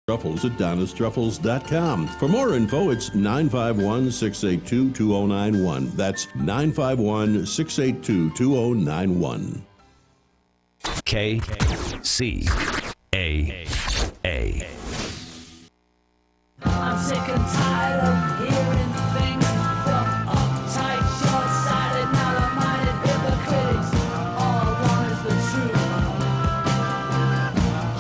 Truffles at donnastruffles.com. For more info, it's 951-682-2091. That's 951-682-2091. Kcaa. I'm sick and tired of hearing things from uptight, short-sighted, narrow-minded hypocrites. All I want is the truth.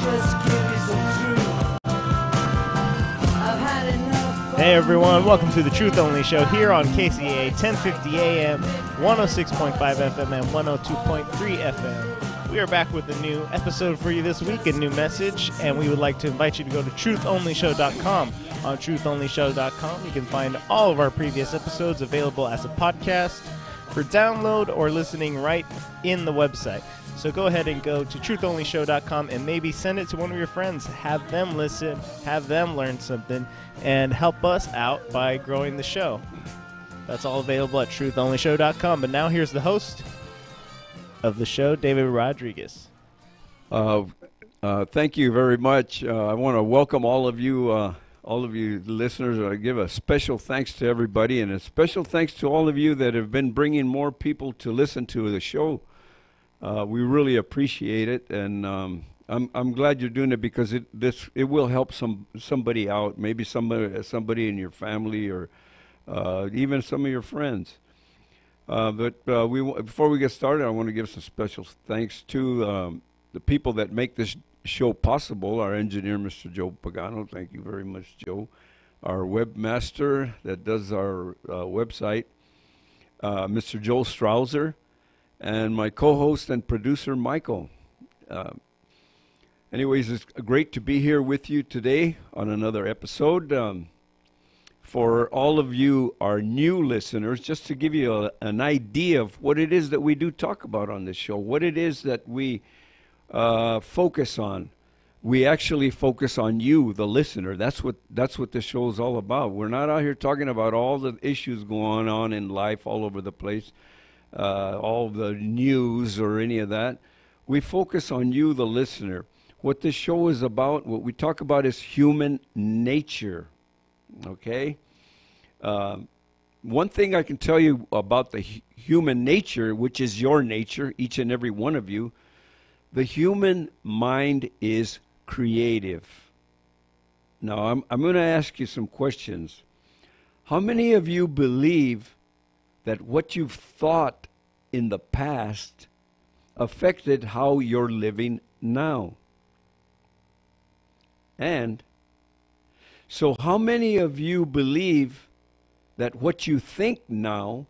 Just give me some truth. I've had enough. Hey everyone, welcome to the Truth Only Show here on Kcaa 1050 AM, 106.5 FM, and 102.3 FM. We are back with a new episode for you this week, a new message, and we would like to invite you to go to truthonlyshow.com. On truthonlyshow.com, you can find all of our previous episodes available as a podcast for download or listening right in the website. So go ahead and go to truthonlyshow.com and maybe send it to one of your friends. Have them listen, have them learn something, and help us out by growing the show. That's all available at truthonlyshow.com. But now here's the host of the show, David Rodriguez. Thank you very much. I want to welcome all of you listeners. I give a special thanks to everybody, and a special thanks to all of you that have been bringing more people to listen to the show. We really appreciate it, and I'm glad you're doing it because it will help somebody out, maybe somebody in your family or even some of your friends. Before we get started, I want to give some special thanks to the people that make this show possible. Our engineer, Mr. Joe Pagano. Thank you very much, Joe. Our webmaster that does our website, Mr. Joel Strouser, and my co-host and producer, Michael. Anyways, it's great to be here with you today on another episode. For all of you, our new listeners, just to give you an idea of what it is that we do talk about on this show, what it is that we focus on. We actually focus on you, the listener. That's what this show is all about. We're not out here talking about all the issues going on in life all over the place, all the news or any of that. We focus on you, the listener. What this show is about, what we talk about is human nature. Okay? One thing I can tell you about the human nature, which is your nature, each and every one of you, the human mind is creative. Now, I'm going to ask you some questions. How many of you believe that what you've thought in the past affected how you're living now? And so how many of you believe that what you think now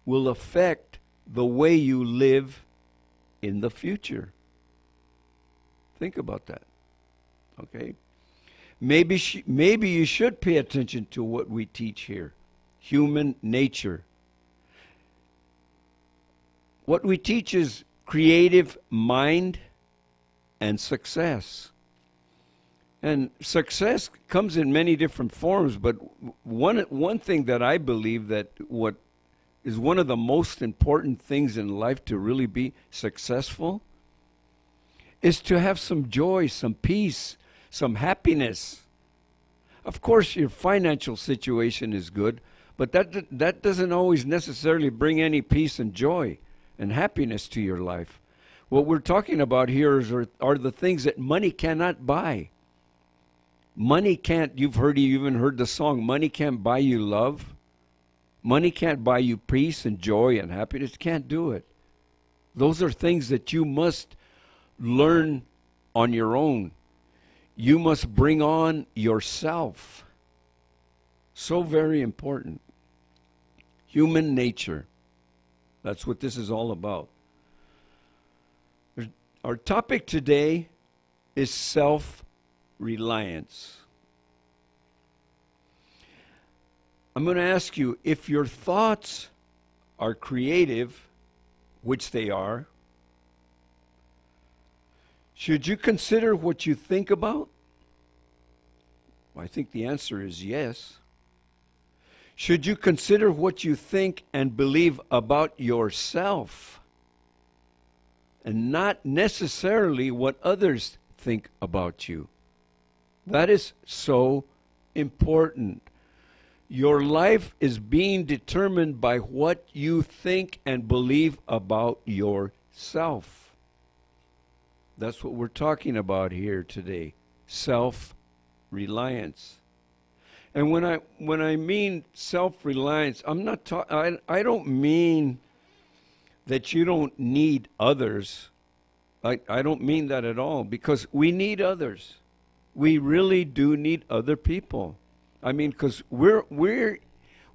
will affect the way you live in the future? Think about that. Okay? Maybe you should pay attention to what we teach here. Human nature. What we teach is creative mind and success. And success comes in many different forms, but one thing that I believe that what is one of the most important things in life to really be successful is to have some joy, some peace, some happiness. Of course, your financial situation is good, but that doesn't always necessarily bring any peace and joy and happiness to your life. What we're talking about here are the things that money cannot buy. Money can't, you even heard the song, money can't buy you love. Money can't buy you peace and joy and happiness. It can't do it. Those are things that you must learn on your own. You must bring on yourself. So very important. Human nature. That's what this is all about. Our topic today is self-reliance. I'm going to ask you, if your thoughts are creative, which they are, should you consider what you think about? I think the answer is yes. Should you consider what you think and believe about yourself, and not necessarily what others think about you? That is so important. Your life is being determined by what you think and believe about yourself. That's what we're talking about here today. Self-reliance. And when I mean self-reliance, I don't mean that you don't need others. I don't mean that at all, because we need others. We really do need other people. I mean, because we're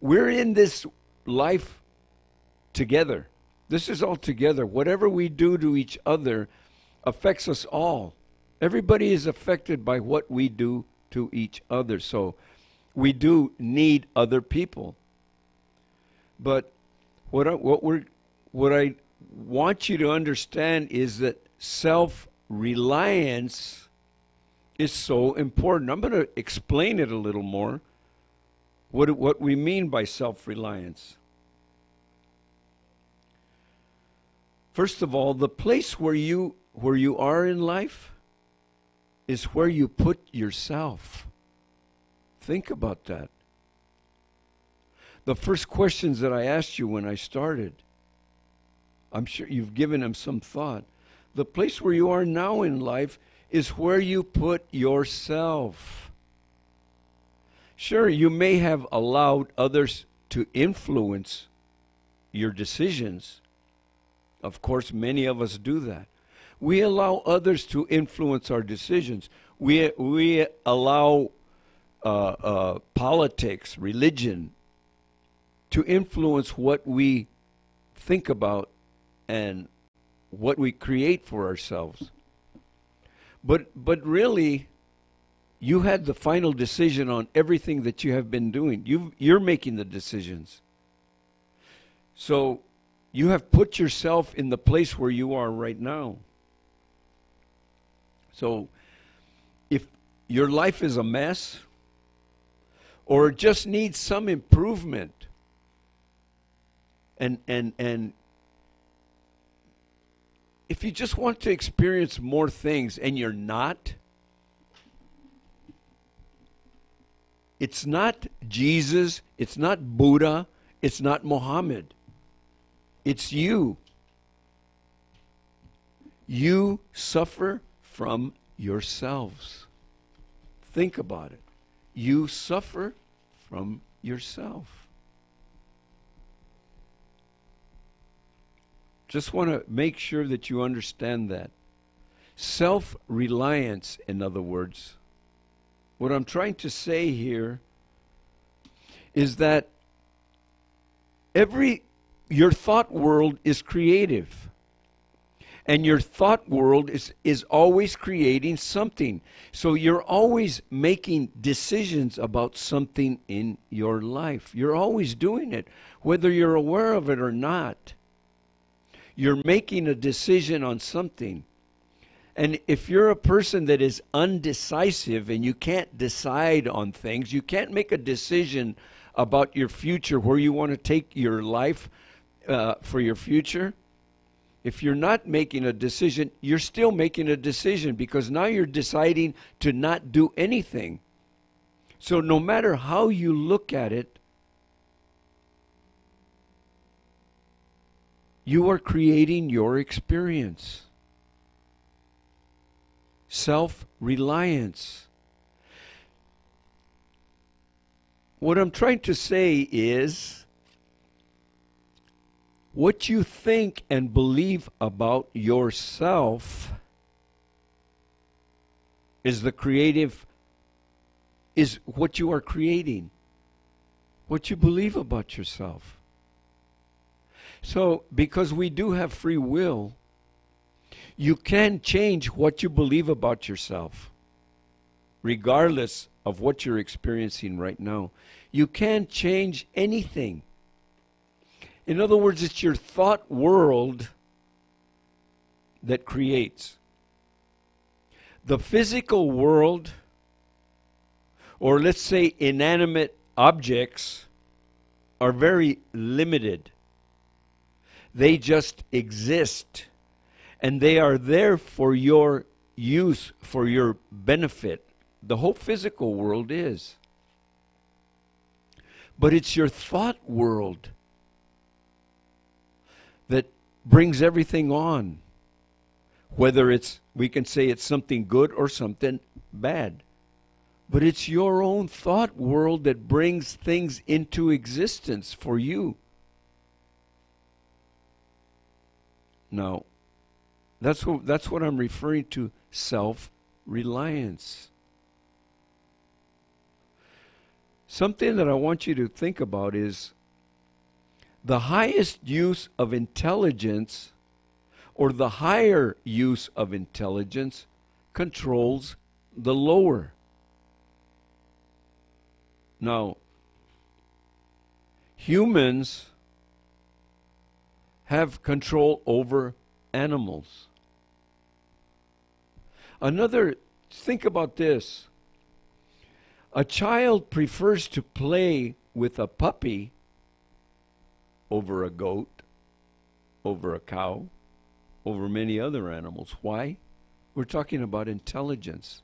in this life together. This is all together. Whatever we do to each other affects us all. Everybody is affected by what we do to each other. So we do need other people. But what I want you to understand is that self-reliance is so important. I'm going to explain it a little more, what we mean by self-reliance. First of all, the place where you are in life is where you put yourself. Think about that. The first questions that I asked you when I started, I'm sure you've given them some thought. The place where you are now in life is where you put yourself. Sure, you may have allowed others to influence your decisions. Of course, many of us do that. We allow others to influence our decisions. We allow politics, religion, to influence what we think about and what we create for ourselves. But really, you had the final decision on everything that you have been doing. You're making the decisions. So you have put yourself in the place where you are right now. So if your life is a mess or just needs some improvement, and if you just want to experience more things and you're not, it's not Jesus, it's not Buddha, it's not Muhammad. It's you. You suffer from yourselves. Think about it. You suffer from yourself. Just want to make sure that you understand that. Self-reliance, in other words. What I'm trying to say here is that your thought world is creative. And your thought world is always creating something. So you're always making decisions about something in your life. You're always doing it, whether you're aware of it or not. You're making a decision on something. And if you're a person that is undecisive and you can't decide on things, you can't make a decision about your future, where you want to take your life for your future. If you're not making a decision, you're still making a decision, because now you're deciding to not do anything. So no matter how you look at it, you are creating your experience. Self-reliance. What I'm trying to say is, what you think and believe about yourself is what you are creating. What you believe about yourself. So, because we do have free will, you can change what you believe about yourself, regardless of what you're experiencing right now. You can't change anything. In other words, it's your thought world that creates. The physical world, or let's say inanimate objects, are very limited. They just exist, and they are there for your use, for your benefit. The whole physical world is. But it's your thought world that brings everything on. Whether we can say it's something good or something bad. But it's your own thought world that brings things into existence for you. Now, that's what I'm referring to, self-reliance. Something that I want you to think about is the highest use of intelligence, or the higher use of intelligence, controls the lower. Now, humans have control over animals. Think about this. A child prefers to play with a puppy over a goat, over a cow, over many other animals. Why? We're talking about intelligence.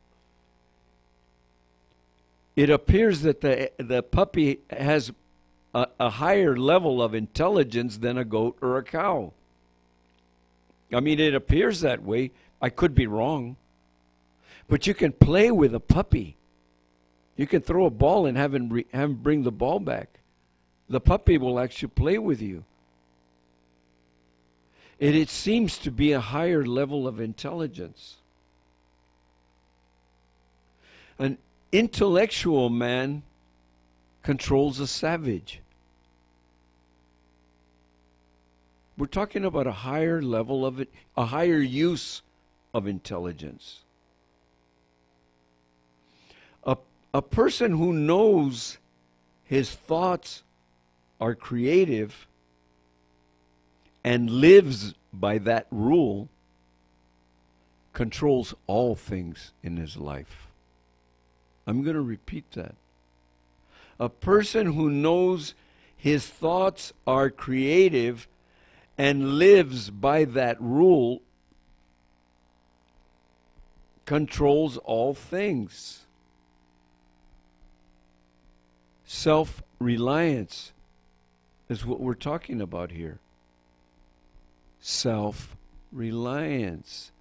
It appears that the puppy has a higher level of intelligence than a goat or a cow. I mean, it appears that way. I could be wrong. But you can play with a puppy. You can throw a ball and have him bring the ball back. The puppy will actually play with you. It seems to be a higher level of intelligence. An intellectual man controls a savage. We're talking about a higher level of it, a higher use of intelligence. A person who knows his thoughts are creative and lives by that rule controls all things in his life. I'm going to repeat that. A person who knows his thoughts are creative and lives by that rule controls all things. Self-reliance is what we're talking about here. Self-reliance.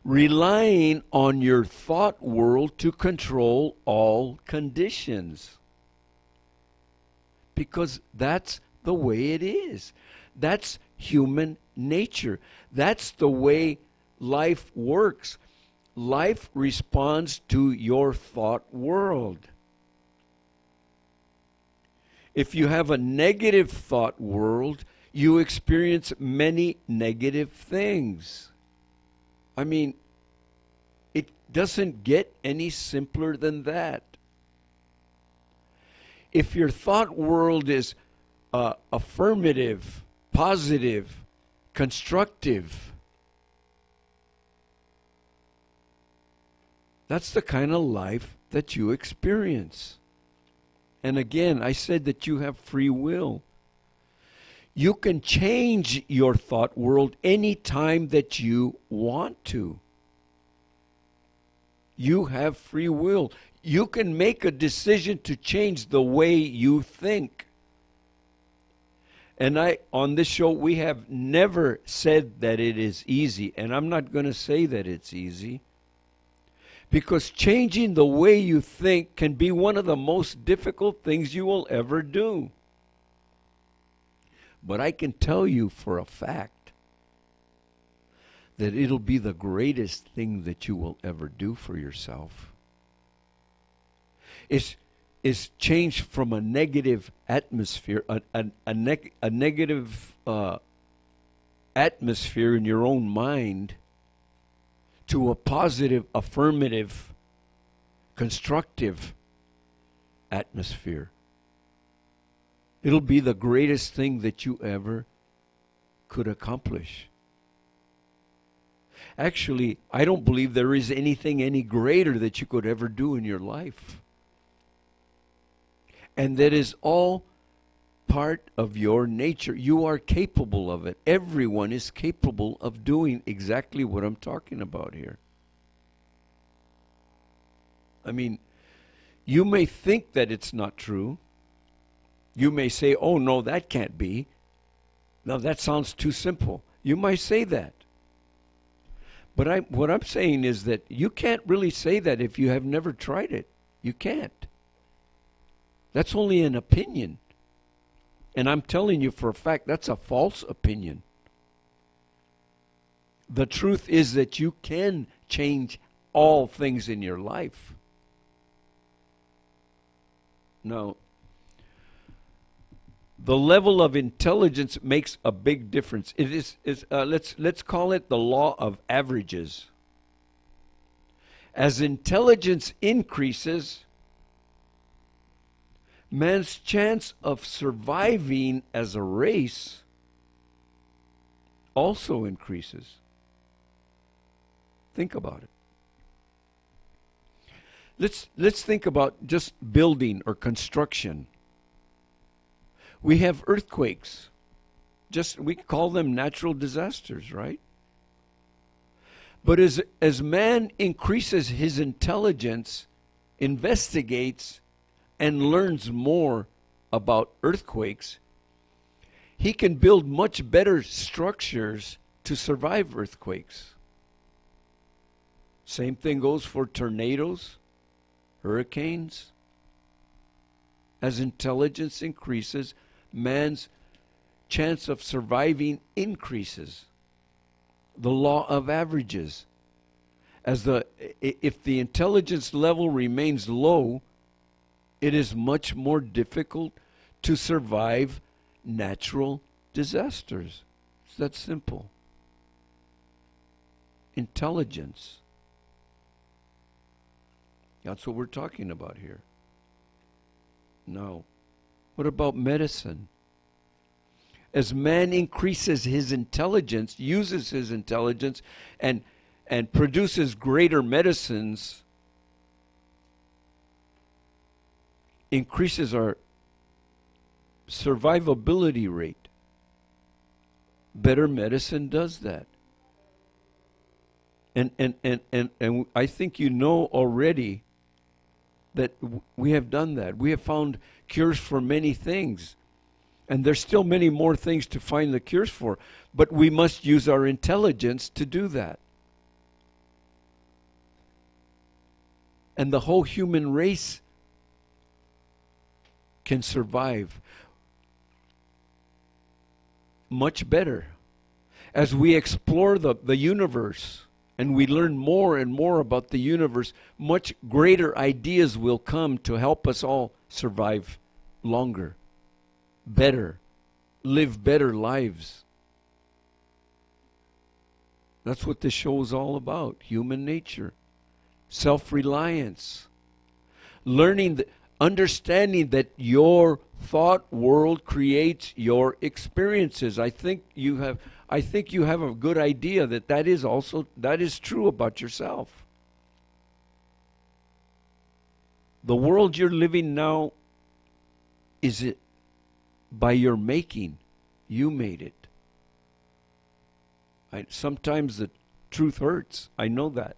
Relying on your thought world to control all conditions. Because that's the way it is. That's human nature. That's the way life works. Life responds to your thought world. If you have a negative thought world, you experience many negative things. I mean, it doesn't get any simpler than that. If your thought world is affirmative, positive, constructive, that's the kind of life that you experience. And again, I said that you have free will. You can change your thought world any time that you want to. You have free will. You can make a decision to change the way you think. And on this show, we have never said that it is easy. And I'm not going to say that it's easy. Because changing the way you think can be one of the most difficult things you will ever do. But I can tell you for a fact that it'll be the greatest thing that you will ever do for yourself. It's changed from a negative atmosphere, a negative atmosphere in your own mind, to a positive, affirmative, constructive atmosphere. It'll be the greatest thing that you ever could accomplish. Actually, I don't believe there is anything any greater that you could ever do in your life. And that is all part of your nature. You are capable of it. Everyone is capable of doing exactly what I'm talking about here. I mean, you may think that it's not true. You may say, oh, no, that can't be. Now, that sounds too simple. You might say that. But what I'm saying is that you can't really say that if you have never tried it. You can't. That's only an opinion. And I'm telling you for a fact, that's a false opinion. The truth is that you can change all things in your life. Now, the level of intelligence makes a big difference. It is let's call it the law of averages. As intelligence increases, man's chance of surviving as a race also increases. Think about it. Let's think about just building or construction. We have earthquakes. We call them natural disasters, right? But as man increases his intelligence, investigates, and learns more about earthquakes, he can build much better structures to survive earthquakes. Same thing goes for tornadoes, hurricanes. As intelligence increases, man's chance of surviving increases. The law of averages. If the intelligence level remains low, it is much more difficult to survive natural disasters. It's that simple. Intelligence. That's what we're talking about here. Now, what about medicine? As man increases his intelligence, uses his intelligence, and produces greater medicines, increases our survivability rate. Better medicine does that. And I think you know already that we have done that. We have found cures for many things. And there's still many more things to find the cures for. But we must use our intelligence to do that. And the whole human race can survive much better as we explore the universe and we learn more and more about the universe. Much greater ideas will come to help us all survive longer, better, live better lives. That's what this show is all about. Human nature, self-reliance, learning, understanding that your thought world creates your experiences. I think you have a good idea that is true about yourself. The world you're living now, is it by your making? You made it. Sometimes the truth hurts. I know that.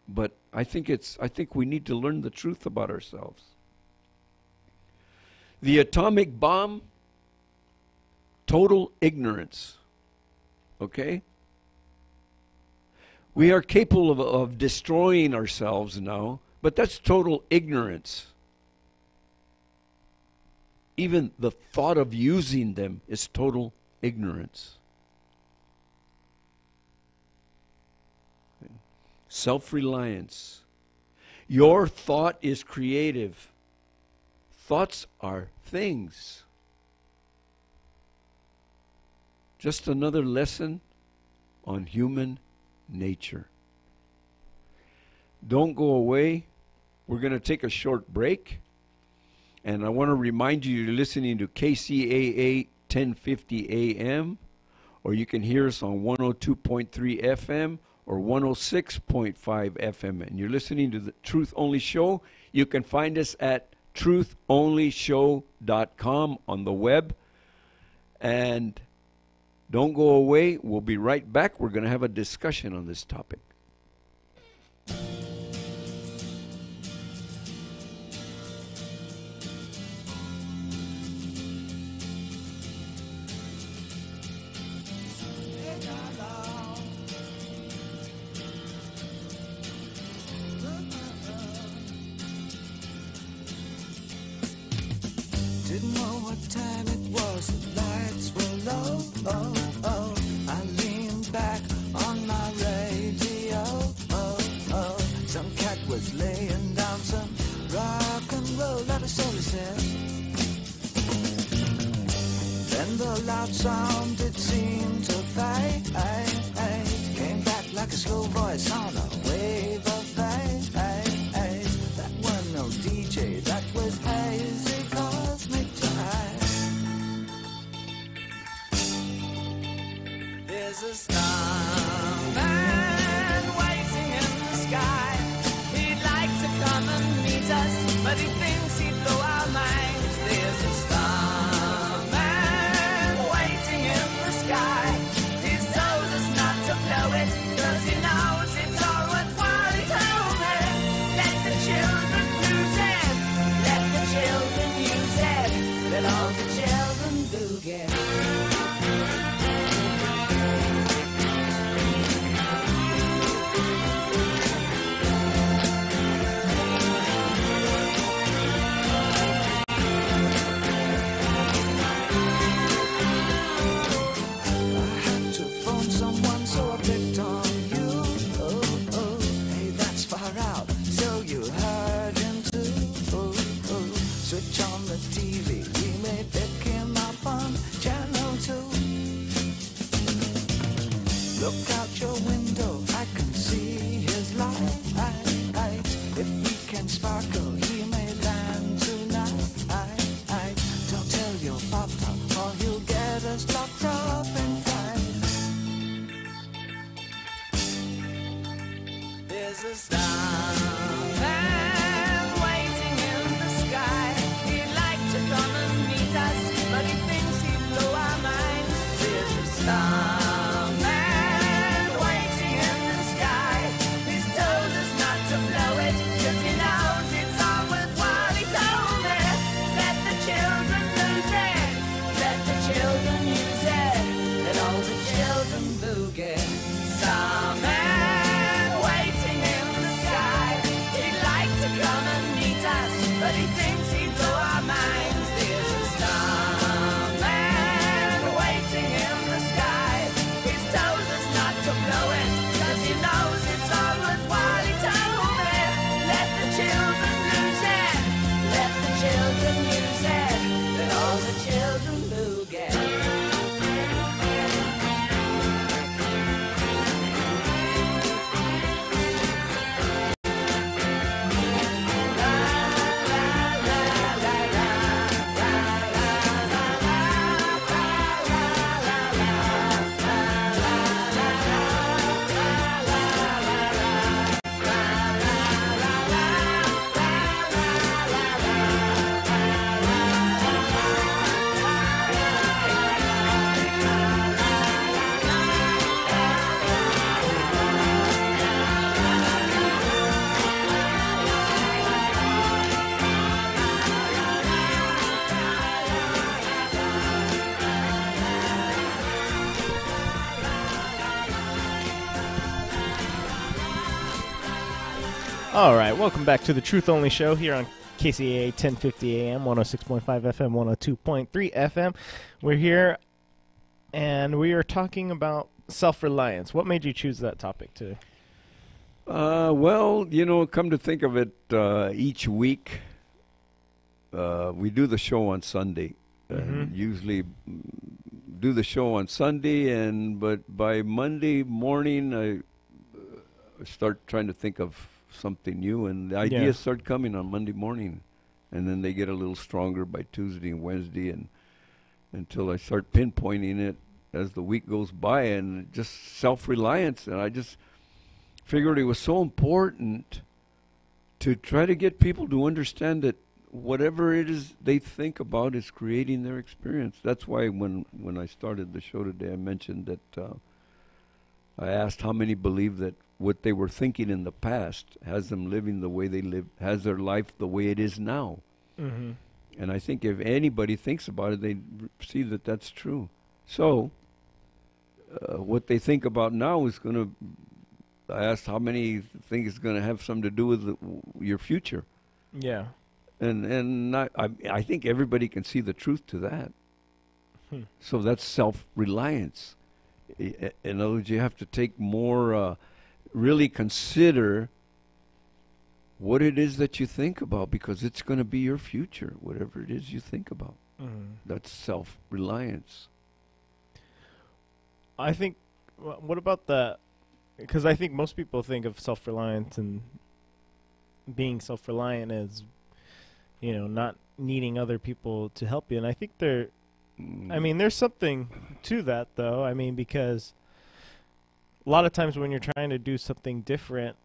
But I think we need to learn the truth about ourselves. The atomic bomb, total ignorance. Okay? We are capable of destroying ourselves now, but that's total ignorance. Even the thought of using them is total ignorance. Self-reliance. Your thought is creative. Thoughts are things. Just another lesson on human nature. Don't go away. We're going to take a short break. And I want to remind you, you're listening to Kcaa 1050 AM, or you can hear us on 102.3 FM or 106.5 FM. And you're listening to the Truth Only Show. You can find us at trutholyshow.com on the web. And don't go away. We'll be right back. We're going to have a discussion on this topic. Didn't know what time it was, the lights were low. Oh, oh. I leaned back on my radio. Oh, oh. Some cat was laying down some rock and roll, that is all he said. Then the loud sound, it seemed to fade. Came back like a slow voice on a wave of fate. That was no DJ, that was hazy cosmic jive. There's a starman waiting in the sky. He'd like to come and meet us, but he thinks he'd blow our minds. There's a starman waiting in the sky. He's told us not to blow it, 'cause he knows it's all worthwhile. He told me, let the children lose it, let the children use it, let all the children boogie. Switch on the TV, we may pick him up on channel 2. Look out your window, I can see his light. If we can sparkle, he may land tonight. Don't tell your papa, or he'll get us locked up in fights. There's a starman waiting in the sky. He'd like to come and meet us, but he thinks he'd blow our minds. There's a starman waiting in the sky. He's told us not to blow it, 'cause he knows it's all worthwhile. He told me, let the children lose it, let the children use it, let all the children boogie. Starman waiting in the sky. He'd like to come and meet us, but he thinks he'd blow our minds. There's a starman waiting in the sky. He's told us not to blow it, 'cause he knows it's all worthwhile. He told me, let the children lose it, let the children use it, let all the children boogie. All right, welcome back to the Truth Only Show here on KCAA 1050 AM, 106.5 FM, 102.3 FM. We're here, and we are talking about self-reliance. What made you choose that topic today? Well, come to think of it, each week we do the show on Sunday. Usually do the show on Sunday, but by Monday morning I start trying to think of something new, and the ideas start coming on Monday morning, and then they get a little stronger by Tuesday and Wednesday, and until I start pinpointing it as the week goes by, and just self-reliance. And I just figured it was so important to try to get people to understand that whatever it is they think about is creating their experience. That's why when I started the show today, I mentioned that I asked how many believe that what they were thinking in the past has them living the way they live, has their life the way it is now. And I think if anybody thinks about it, they see that that's true. So what they think about now is going to, I asked how many think it's going to have something to do with your future. Yeah. And I think everybody can see the truth to that. So that's self-reliance. In other words, you have to take more, really consider what it is that you think about, because it's going to be your future, whatever it is you think about. That's self-reliance. I think, what about the, because I think most people think of self-reliance and being self-reliant as, not needing other people to help you. And I think there's something to that, though. I mean, because a lot of times when you're trying to do something different,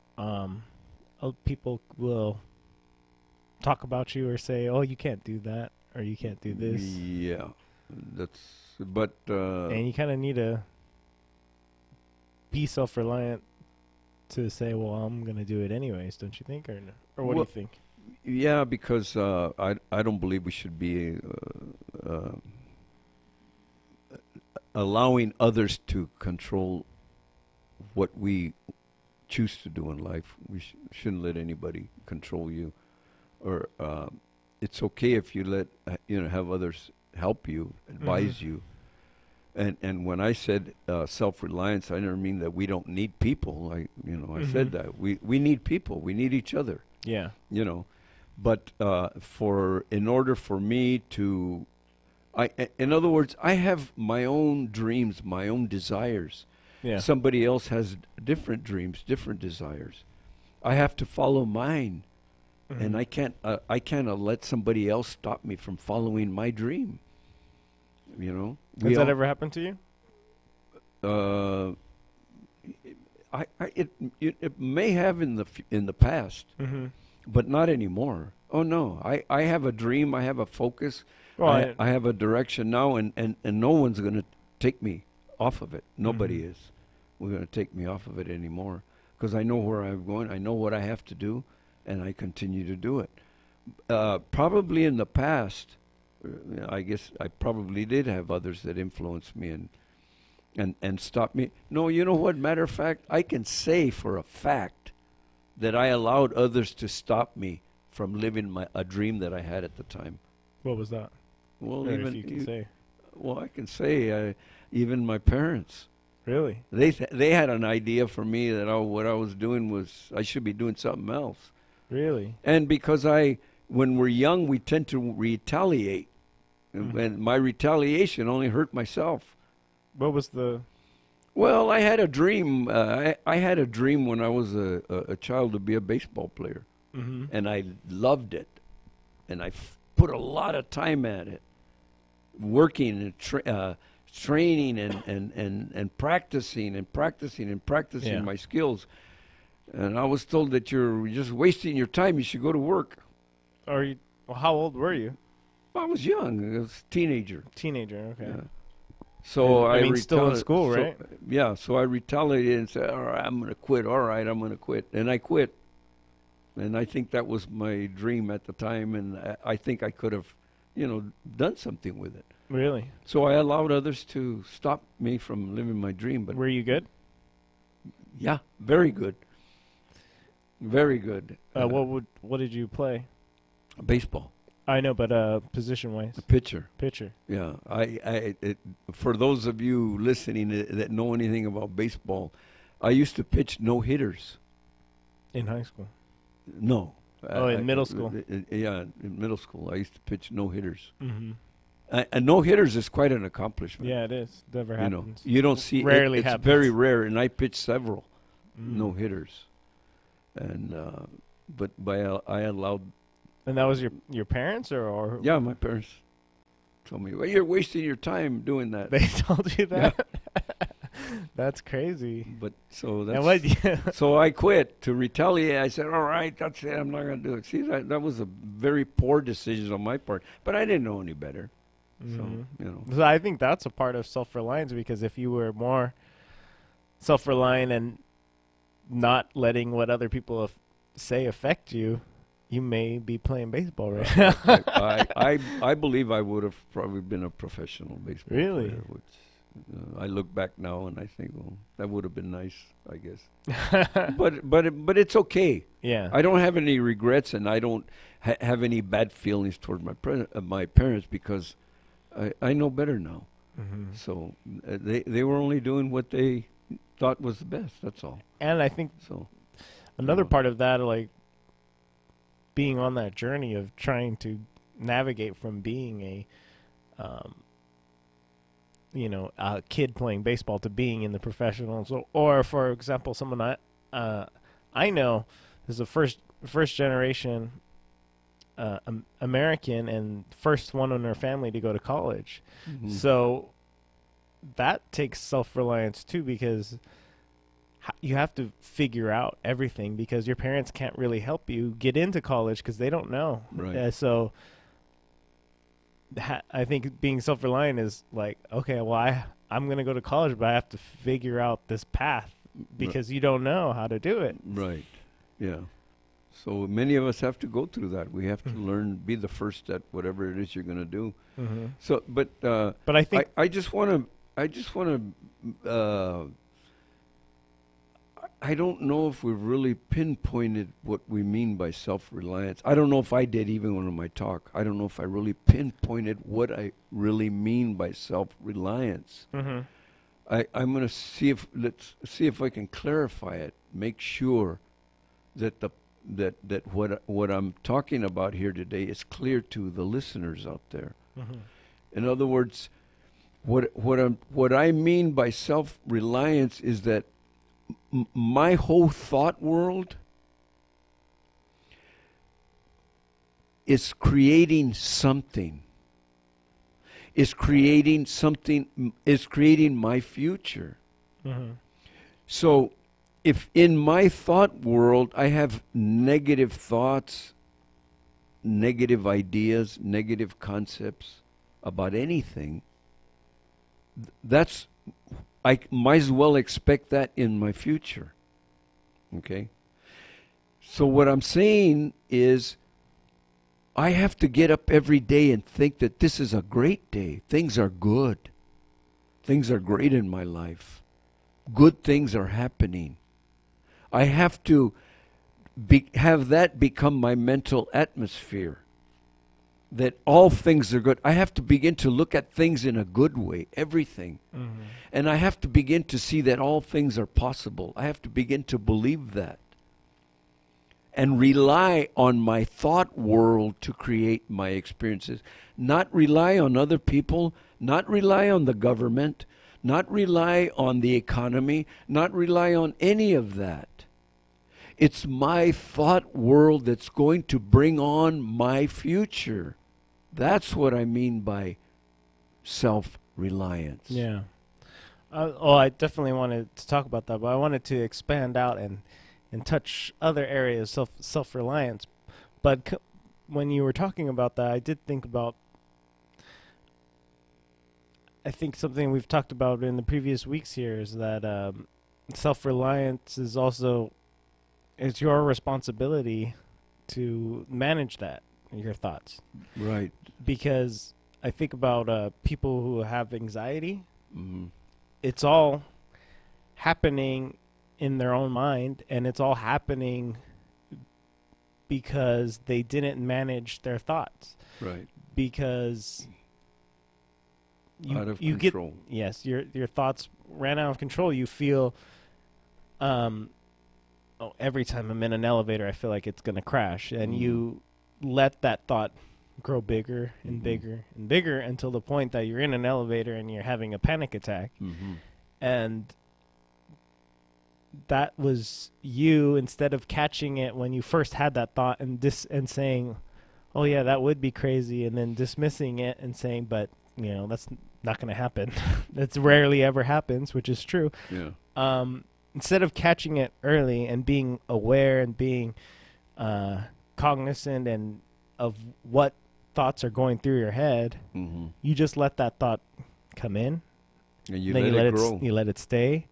people will talk about you or say, "Oh, you can't do that," or "You can't do this." Yeah, but and you kind of need to be self-reliant to say, "Well, I'm gonna do it anyways," don't you think, or what do you think? Yeah, because I don't believe we should be allowing others to control what we choose to do in life. We shouldn't let anybody control you, or it's okay if you let have others help you, advise you. And when I said self-reliance, I never mean that we don't need people. I said that we need people. We need each other. Yeah. But in order for me to, in other words, I have my own dreams, my own desires. Yeah. Somebody else has different dreams, different desires. I have to follow mine, and I can't let somebody else stop me from following my dream. Has that ever happened to you? It may have in the past, but not anymore. Oh no, I have a dream. I have a focus. Well, I have a direction now, and no one's going to take me off of it. Nobody is. We're going to take me off of it anymore, because I know where I'm going. I know what I have to do, and I continue to do it. Probably in the past, I guess I probably did have others that influenced me and stopped me. No, you know what? Matter of fact, I can say for a fact that I allowed others to stop me from living a dream that I had at the time. What was that? Well, Or even if you can say. Well, I can say even my parents. Really? They had an idea for me that what I was doing was I should be doing something else. Really? And because when we're young, we tend to retaliate. And my retaliation only hurt myself. What was the... Well, I had a dream. I had a dream when I was a child to be a baseball player. And I loved it. And I put a lot of time at it, working and training and practicing my skills. And I was told that you're just wasting your time. You should go to work. How old were you? I was young. I was a teenager. Teenager, okay. Yeah. So I mean, still in school, right? Yeah, so I retaliated and said, all right, I'm going to quit. All right, I'm going to quit. And I quit. And I think that was my dream at the time, and I think I could have, done something with it. Really? So I allowed others to stop me from living my dream. But were you good? Yeah, very good. Very good. What did you play? Baseball. I know, but position-wise. A pitcher. Pitcher. Yeah. For those of you listening that know anything about baseball, I used to pitch no-hitters. In high school? No. In middle school? Yeah, in middle school. I used to pitch no-hitters. And no-hitters is quite an accomplishment. Yeah, it is. Never happens. You don't see Rarely it's happens. Very rare, and I pitched several no-hitters. And but I allowed... And that was your parents or? Yeah, my parents told me, well, you're wasting your time doing that. They told you that? Yeah. That's crazy. But so I quit to retaliate. I said, all right, that's it. I'm not going to do it. See, that was a very poor decision on my part. But I didn't know any better. So I think that's a part of self-reliance, because if you were more self-reliant and not letting what other people say affect you, you may be playing baseball right now. I believe I would have probably been a professional baseball player. I look back now and I think, well, that would have been nice, I guess. but it's okay. Yeah. I don't have any regrets, and I don't have any bad feelings toward my parents, because I know better now. Mm-hmm. So they were only doing what they thought was the best. That's all. And I think So another part of that, like being on that journey of trying to navigate from being a a kid playing baseball to being in the professionals, or for example, someone I know is a first generation American and first one in her family to go to college. Mhm. So that takes self-reliance too, because you have to figure out everything, because your parents can't really help you get into college because they don't know. Right. So I think being self-reliant is like, okay, well, I'm going to go to college, but I have to figure out this path, because you don't know how to do it. Right. Yeah. So many of us have to go through that. We have to learn, be the first at whatever it is you're going to do. Mm-hmm. So, but I think I just want to. I don't know if we've really pinpointed what we mean by self-reliance. I don't know if I did, even in my talk. I don't know if I really pinpointed what I really mean by self-reliance. mm-hmm. I'm going to let's see if I can clarify it. Make sure that that what I'm talking about here today is clear to the listeners out there. Mm-hmm. In other words, what I mean by self-reliance is that my whole thought world is creating something. Is creating my future. Mm-hmm. So if in my thought world I have negative thoughts, negative ideas, negative concepts about anything, I might as well expect that in my future. Okay? So what I'm saying is, I have to get up every day and think that this is a great day. Things are good. Things are great in my life. Good things are happening. I have to have that become my mental atmosphere. That all things are good. I have to begin to look at things in a good way, everything. Mm-hmm. And I have to begin to see that all things are possible. I have to begin to believe that. And rely on my thought world to create my experiences. Not rely on other people, not rely on the government, not rely on the economy, not rely on any of that. It's my thought world that's going to bring on my future. That's what I mean by self-reliance. Yeah. I definitely wanted to talk about that, but I wanted to expand out and touch other areas of self-reliance. But when you were talking about that, I did think about, I think something we've talked about in the previous weeks here is that self-reliance is also, it's your responsibility to manage that, your thoughts. Right. Because I think about people who have anxiety. Mm-hmm. It's all happening in their own mind, and it's all happening because they didn't manage their thoughts. Right. Because out of you control. Yes, your thoughts ran out of control. You feel, every time I'm in an elevator, I feel like it's going to crash, and you let that thought grow bigger and bigger and bigger until the point that you're in an elevator and you're having a panic attack. Mm-hmm. And that was you, instead of catching it when you first had that thought and saying, oh yeah, that would be crazy, and then dismissing it and saying, but that's not going to happen. That's rarely ever happens, which is true. Yeah. Instead of catching it early and being aware and being cognizant and of what thoughts are going through your head, you just let that thought come in, and you then let it grow. You let it stay.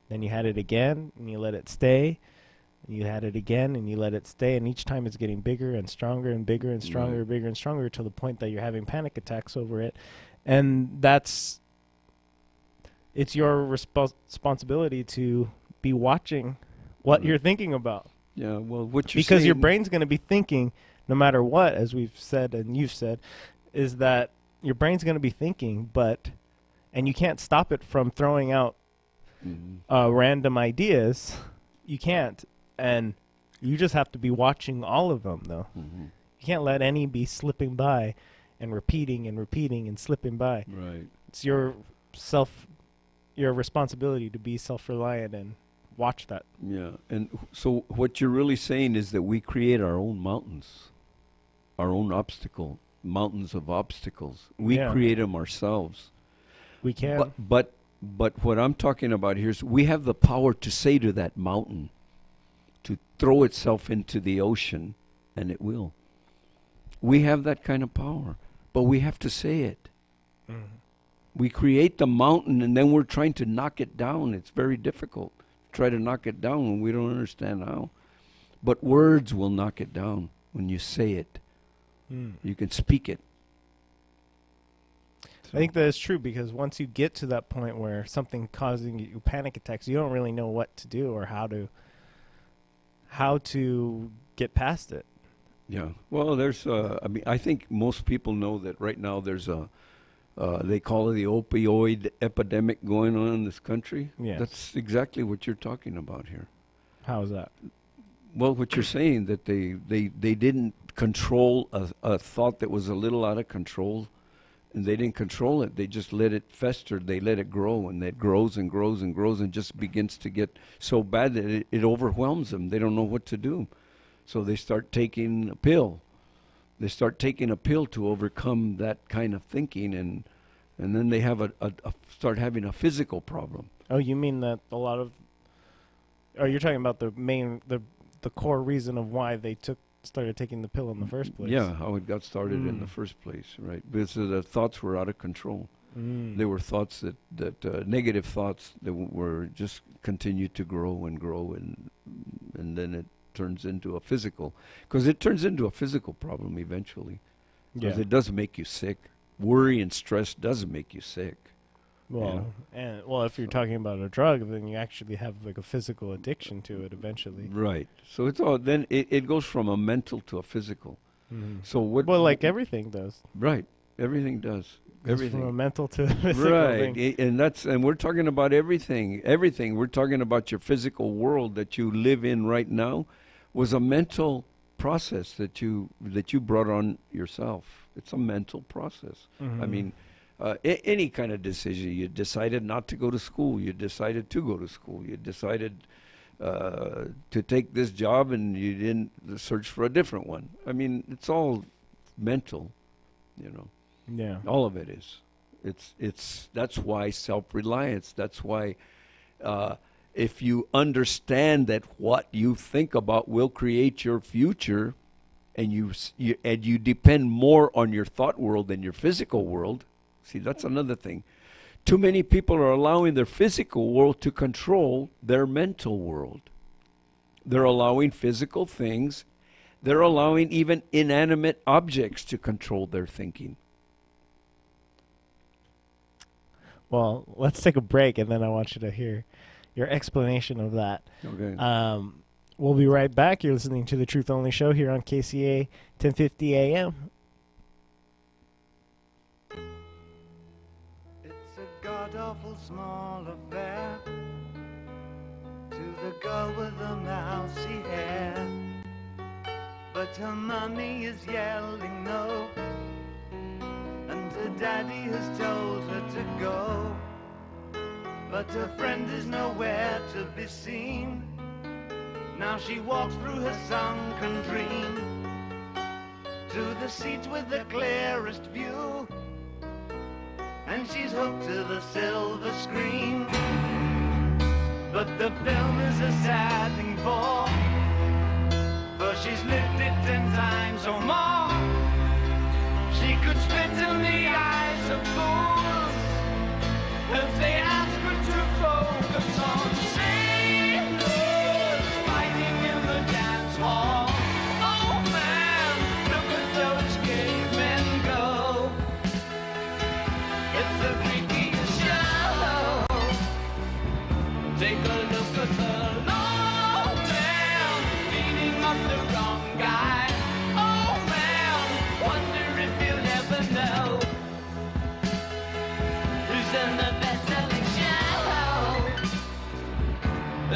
Then you had it again, and you let it stay. And you had it again, and you let it stay. And each time it's getting bigger and stronger and bigger and stronger, bigger and stronger, to the point that you're having panic attacks over it. And that's it's your responsibility to be watching what you're thinking about. Yeah, well, what you're Because your saying- brain's going to be thinking no matter what, as we've said and you've said, is that your brain's going to be thinking, and you can't stop it from throwing out random ideas. You can't. And you just have to be watching all of them, though. You can't let any be slipping by and repeating and slipping by. Right. It's your responsibility to be self-reliant and watch that. Yeah, and so what you're really saying is that we create our own mountains, our own mountains of obstacles. We create them ourselves. We can. But what I'm talking about here is we have the power to say to that mountain to throw itself into the ocean, and it will. We have that kind of power, but we have to say it. We create the mountain, and then we're trying to knock it down. It's very difficult to try to knock it down when we don't understand how. But words will knock it down when you say it. You can speak it. I think that is true, because once you get to that point where something causing you panic attacks, you don't really know what to do or how to get past it. Yeah. Well, there's I think most people know that right now there's they call it the opioid epidemic going on in this country. Yes. That's exactly what you're talking about here. How is that? Well, what you're saying, that they didn't control a thought that was a little out of control, and they didn't control it. They just let it fester. They let it grow, and it grows and grows and grows and just begins to get so bad that it overwhelms them. They don't know what to do. So they start taking a pill. They start taking a pill to overcome that kind of thinking, and then they have start having a physical problem. Oh, you mean that a lot of... Oh, you're talking about the core reason of why they started taking the pill in the first place. Yeah, how it got started in the first place, right? Because the thoughts were out of control. They were thoughts that negative thoughts that were just continued to grow, and then it turns into a physical, because it turns into a physical problem eventually. Because it does make you sick. Worry and stress does make you sick. Well, if you're talking about a drug, then you actually have like a physical addiction to it eventually. Right. So it's all then it goes from a mental to a physical. So what? Well, like everything does. Right. Everything does. Everything. From a mental to a physical right. thing. And we're talking about everything. Everything. We're talking about your physical world that you live in right now was a mental process that you brought on yourself. It's a mental process. I mean, any kind of decision. You decided not to go to school. You decided to go to school. You decided to take this job, and you didn't search for a different one. I mean, it's all mental, you know. Yeah. All of it is. That's why self-reliance. That's why if you understand that what you think about will create your future, and you depend more on your thought world than your physical world. See, that's another thing. Too many people are allowing their physical world to control their mental world. They're allowing physical things. They're allowing even inanimate objects to control their thinking. Well, let's take a break, and then I want you to hear your explanation of that. Okay. We'll be right back. You're listening to The Truth Only Show here on Kcaa 1050 AM. It's a god-awful small affair to the girl with the mousy hair, but her mummy is yelling no, and her daddy has told her to go, but her friend is nowhere to be seen. Now she walks through her sunken dream to the seat with the clearest view, and she's hooked to the silver screen. But the film is a sad thing for she's lived it 10 times or more. She could spit in the eyes of fools if they ask her to focus on sailors fighting in the dance hall. Oh man, look at those cavemen go. It's the freakiest show.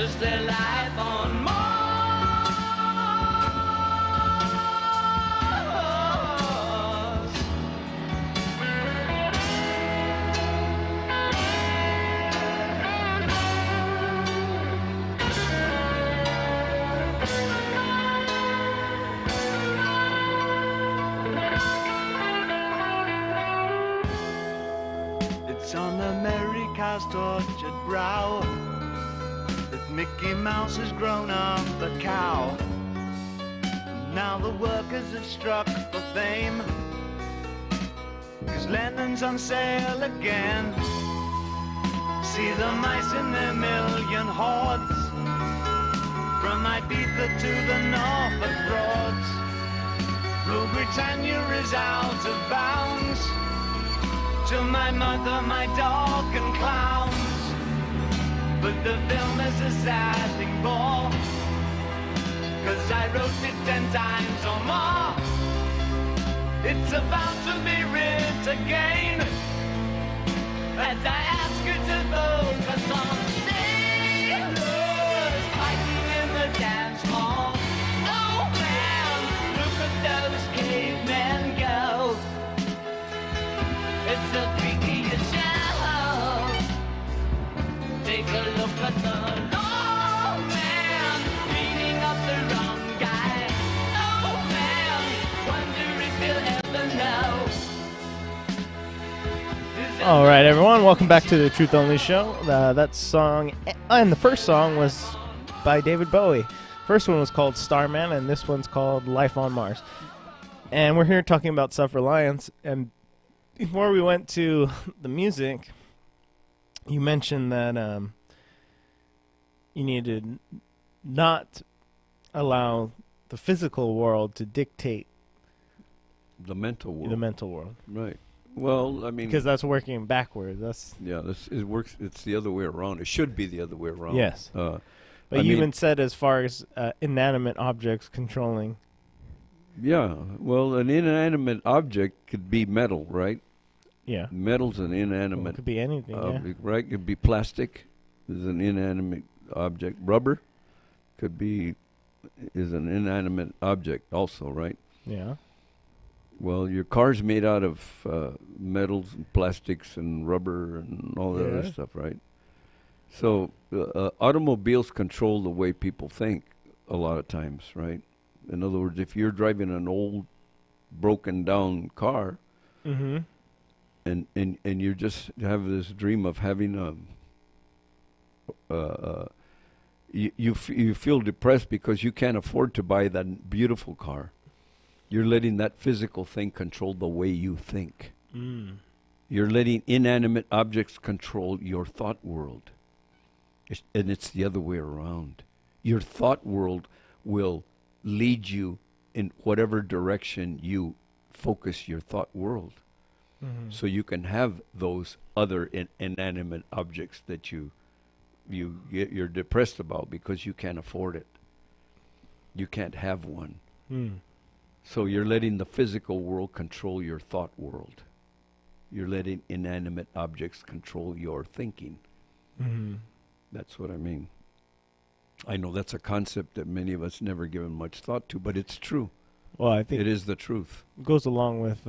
is there life on Mars? It's on America's tortured brow that Mickey Mouse has grown up the cow. Now the workers have struck for fame, 'cause Lennon's on sale again. See the mice in their million hordes, from Ibiza to the Norfolk Broads. Rule Britannia is out of bounds, to my mother, my dog and clowns. But the film is a sad thing more, 'cause I wrote it 10 times or more. It's about to be writ again, as I ask you to focus on sailors fighting in the dance hall. Oh man, look at those cavemen go. It's the freakiest show. Take a look at the long man beating up the wrong guy. Oh man, wonder if he'll ever know. All right, everyone, welcome back to the Truth Only Show. That song, and the first song was by David Bowie. First one was called Starman, and this one's called Life on Mars. And we're here talking about self-reliance. And before we went to the music, you mentioned that you need to not allow the physical world to dictate The mental world. the mental world, Right. Well, I mean, because that's working backwards. That's yeah, it works. It's the other way around. It should be the other way around. Yes. I But you mean- even said as far as inanimate objects controlling. Yeah. Well, an inanimate object could be metal, right? Yeah. Metal's an It inanimate could be anything. object, right? It could be plastic, is an inanimate object. Rubber is an inanimate object also, right? Yeah. Well, your car's made out of metals and plastics and rubber and all that other Yeah. stuff, right? So automobiles control the way people think a lot of times, right? In other words, if you're driving an old, broken down car, Mm-hmm. and you just have this dream of having you feel depressed because you can't afford to buy that beautiful car. You're letting that physical thing control the way you think. Mm. You're letting inanimate objects control your thought world. And it's the other way around. Your thought world will lead you in whatever direction you focus your thought world. Mm-hmm. So you can have those other inanimate objects that you're depressed about because you can't afford it. You can't have one. Mm. So you're letting the physical world control your thought world. You're letting inanimate objects control your thinking. Mm-hmm. That's what I mean. I know that's a concept that many of us never given much thought to, but it's true. Well, I think It is the truth. goes along with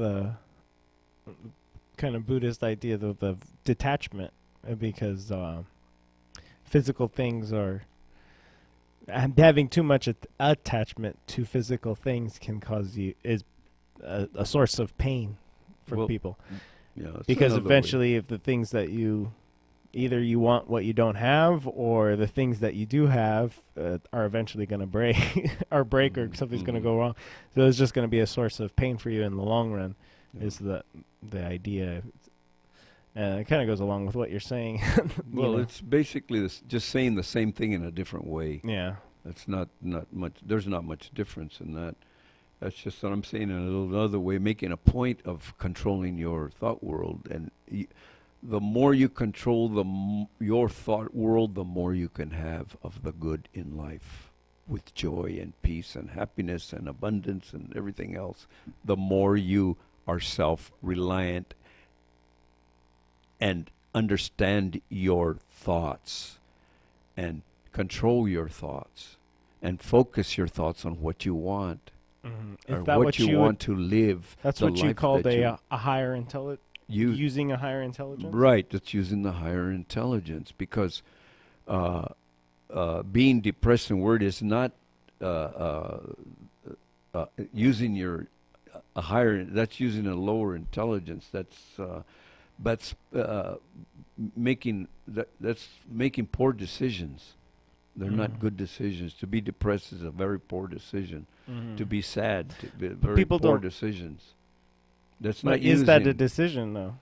kind of Buddhist idea of the detachment, because physical things are having too much attachment to physical things can cause you is a source of pain for Well, people, Yeah, it's because another way. eventually if the things that you either you want what you don't have, or the things that you do have are eventually going to break or something's going to go wrong. So it's just going to be a source of pain for you in the long run. Yeah. Is the idea. It kind of goes along with what you're saying. you Well, know. it's basically just saying the same thing in a different way. Yeah. That's not much. There's not much difference in that. That's just what I'm saying in a little other way, making a point of controlling your thought world. And the more you control your thought world, the more you can have of the good in life, with joy and peace and happiness and abundance and everything else. The more you are self-reliant and understand your thoughts and control your thoughts and focus your thoughts on what you want or Is that what you want to live. That's the what you life called that a higher intelligence? Using a higher intelligence? Right, that's using the higher intelligence, because being depressed in word is not using your a higher. That's using a lower intelligence. That's that's making poor decisions. They're not good decisions. To be depressed is a very poor decision. To be sad, very people poor don't- decisions. That's But not is that a using- decision, though?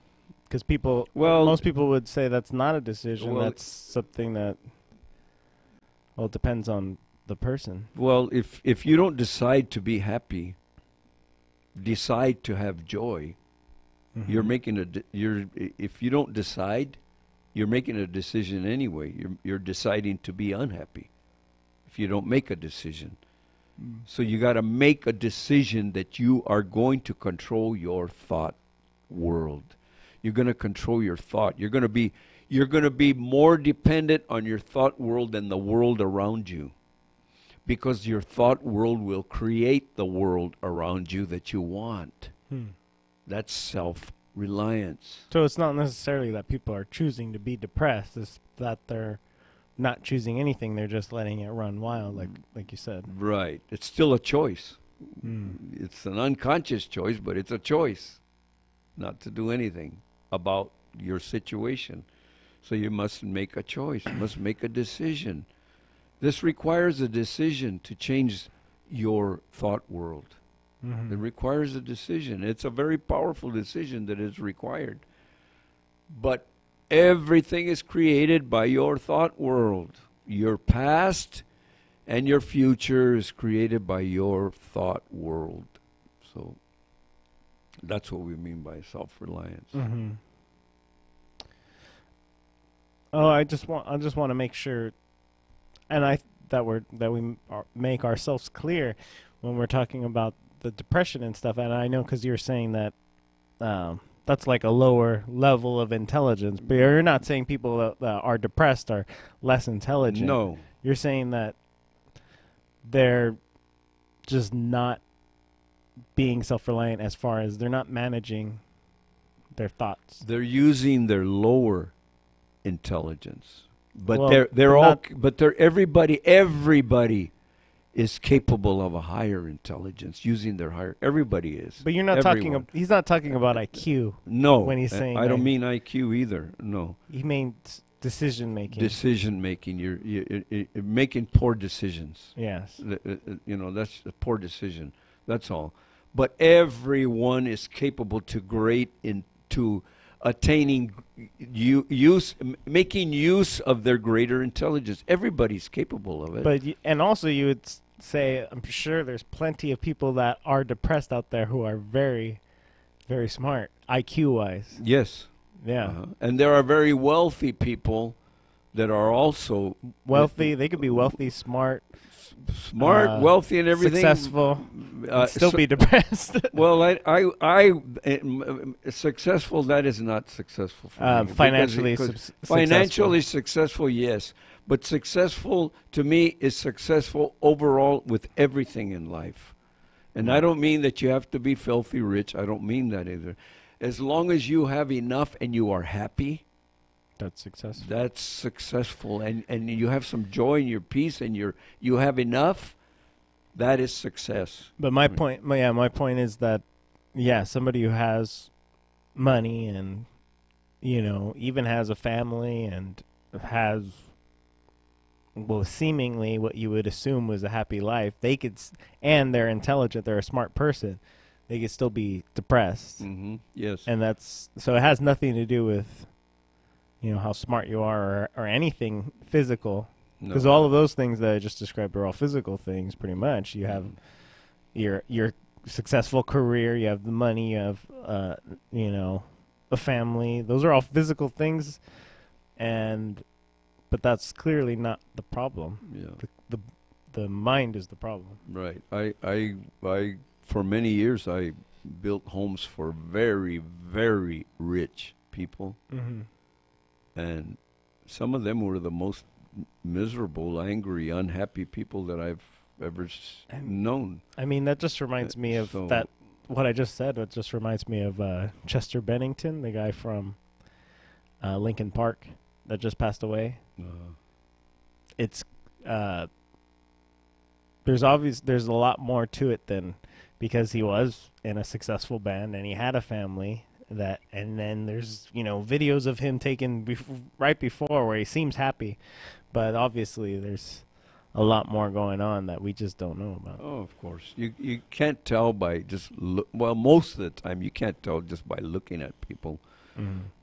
Because people, Well- most people would say that's not a decision. Well, That's something that, well, it depends on the person. Well, if you don't decide to be happy, decide to have joy, you're making if you don't decide, you're making a decision anyway. You're deciding to be unhappy if you don't make a decision. So you got to make a decision that you are going to control your thought world. You're going to control your thought. You're going to be more dependent on your thought world than the world around you, because your thought world will create the world around you that you want. That's self-reliance. So it's not necessarily that people are choosing to be depressed. It's that they're not choosing anything. They're just letting it run wild, like you said. Right. It's still a choice. It's an unconscious choice, but it's a choice not to do anything about your situation. So you must make a choice. You must make a decision. This requires a decision to change your thought world. It requires a decision. It's a very powerful decision that is required. But everything is created by your thought world. Your past and your future is created by your thought world. So that's what we mean by self-reliance. Oh, I just want to make sure, and that we make ourselves clear when we're talking about the depression and stuff. And I know because you're saying that that's like a lower level of intelligence, but you're not saying people that are depressed are less intelligent. No. You're saying that they're just not being self-reliant, as far as they're not managing their thoughts. They're using their lower intelligence, but Well, they're all. But everybody is capable of a higher intelligence using their higher. Everybody is. But you're not Everyone. he's not talking about IQ. No, when he's saying I don't that. mean IQ either. No, He means decision making. decision making. You're making poor decisions. Yes. That's a poor decision. That's all. But everyone is capable to attaining making use of their greater intelligence. Everybody's capable of it. But and also you would say, I'm sure there's plenty of people that are depressed out there who are very, very smart, IQ wise. Yes. Yeah. And there are very wealthy people that are also Wealthy. They could be wealthy, smart, wealthy, and everything. successful, and still be depressed. Well, successful. That is not successful for me. Financially Financially successful, yes, but successful to me is successful overall with everything in life, and I don't mean that you have to be filthy rich. I don't mean that either. As long as you have enough and you are happy, That's successful. that's successful, and you have some joy in your peace, and you have enough. That is success. But my point is that, somebody who has money and, even has a family and has, seemingly what you would assume was a happy life, and they're intelligent, they're a smart person, they could still be depressed. Yes. And so it has nothing to do with, how smart you are or anything physical. Because all of those things that I just described are all physical things, pretty much. You have your successful career, you have the money, you have, a family. Those are all physical things, but that's clearly not the problem. Yeah. The mind is the problem. Right. I for many years I built homes for very, very rich people, and some of them were the most miserable, angry, unhappy people that I've ever known. I mean, that just reminds me of that. What I just said, it just reminds me of Chester Bennington, the guy from Lincoln Park that just passed away. It's there's a lot more to it than, because he was in a successful band and he had a family and then there's videos of him taken right before where he seems happy, but obviously there's a lot more going on that we just don't know about. Oh, of course. You can't tell by just most of the time you can't tell just by looking at people.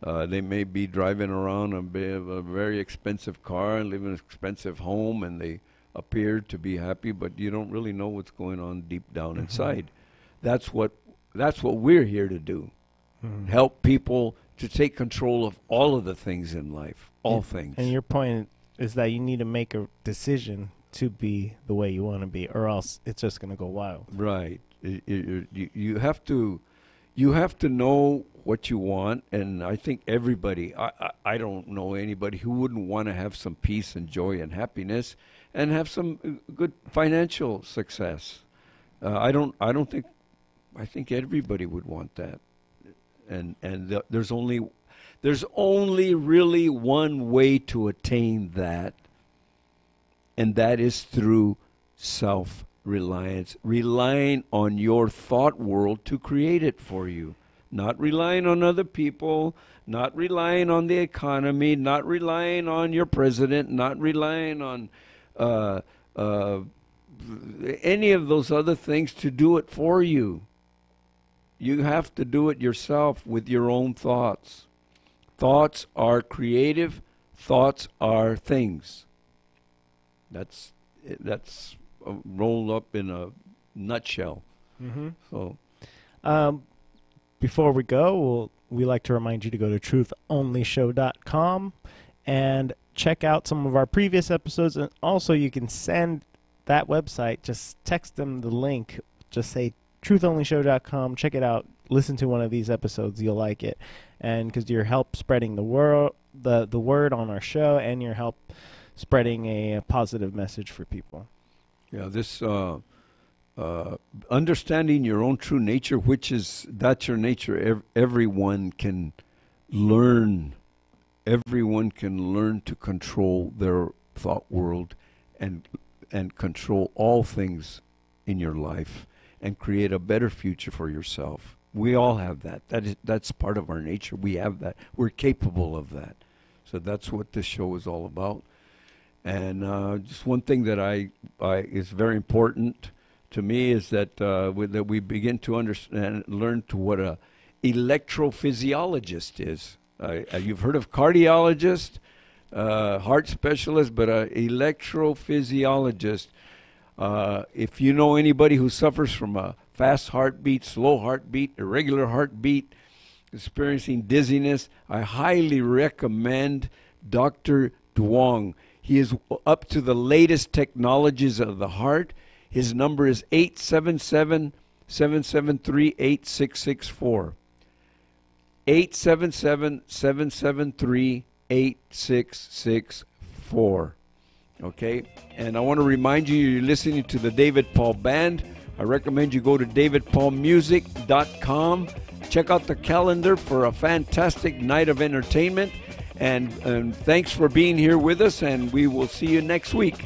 They may be driving around a very expensive car and live in an expensive home, and they appear to be happy, but you don't really know what's going on deep down inside. That's what we're here to do. Help people to take control of all of the things in life, all things. And your point is that you need to make a decision to be the way you want to be, or else it's just going to go wild. Right. You have to know what you want, and I think everybody, I don't know anybody who wouldn't want to have some peace and joy and happiness and have some good financial success. I think everybody would want that. And there's only really one way to attain that, and that is through self-reliance, relying on your thought world to create it for you, not relying on other people, not relying on the economy, not relying on your president, not relying on any of those other things to do it for you. You have to do it yourself with your own thoughts. Thoughts are creative. Thoughts are things. That's rolled up in a nutshell. So, before we go, we like to remind you to go to truthonlyshow.com and check out some of our previous episodes. And also, you can send that website. Just text them the link. Just say truthonlyshow.com. Check it out. Listen to one of these episodes. You'll like it. And because your help spreading the word on our show, and your help spreading a positive message for people. Yeah, this understanding your own true nature, that's your nature. Everyone can learn. Everyone can learn to control their thought world and control all things in your life and create a better future for yourself. We all have that. That's part of our nature. We have that. We're capable of that. So that's what this show is all about. And just one thing that is very important to me is that that we begin to understand, learn to what a electrophysiologist is. You've heard of cardiologist, heart specialist, but an electrophysiologist. If you know anybody who suffers from a fast heartbeat, slow heartbeat, irregular heartbeat, experiencing dizziness, I highly recommend Dr. Duong. He is up to the latest technologies of the heart. His number is 877-773-8664. 877-773-8664. Okay? And I want to remind you, you're listening to the David Paul Band. I recommend you go to davidpaulmusic.com. Check out the calendar for a fantastic night of entertainment. And thanks for being here with us, and we will see you next week.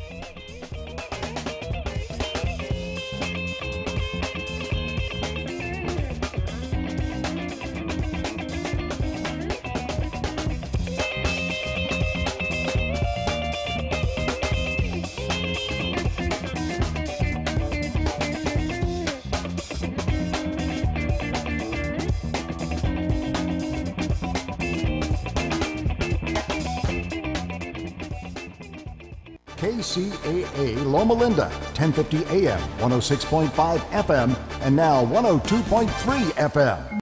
Kcaa Loma Linda, 1050 AM, 106.5 FM, and now 102.3 FM.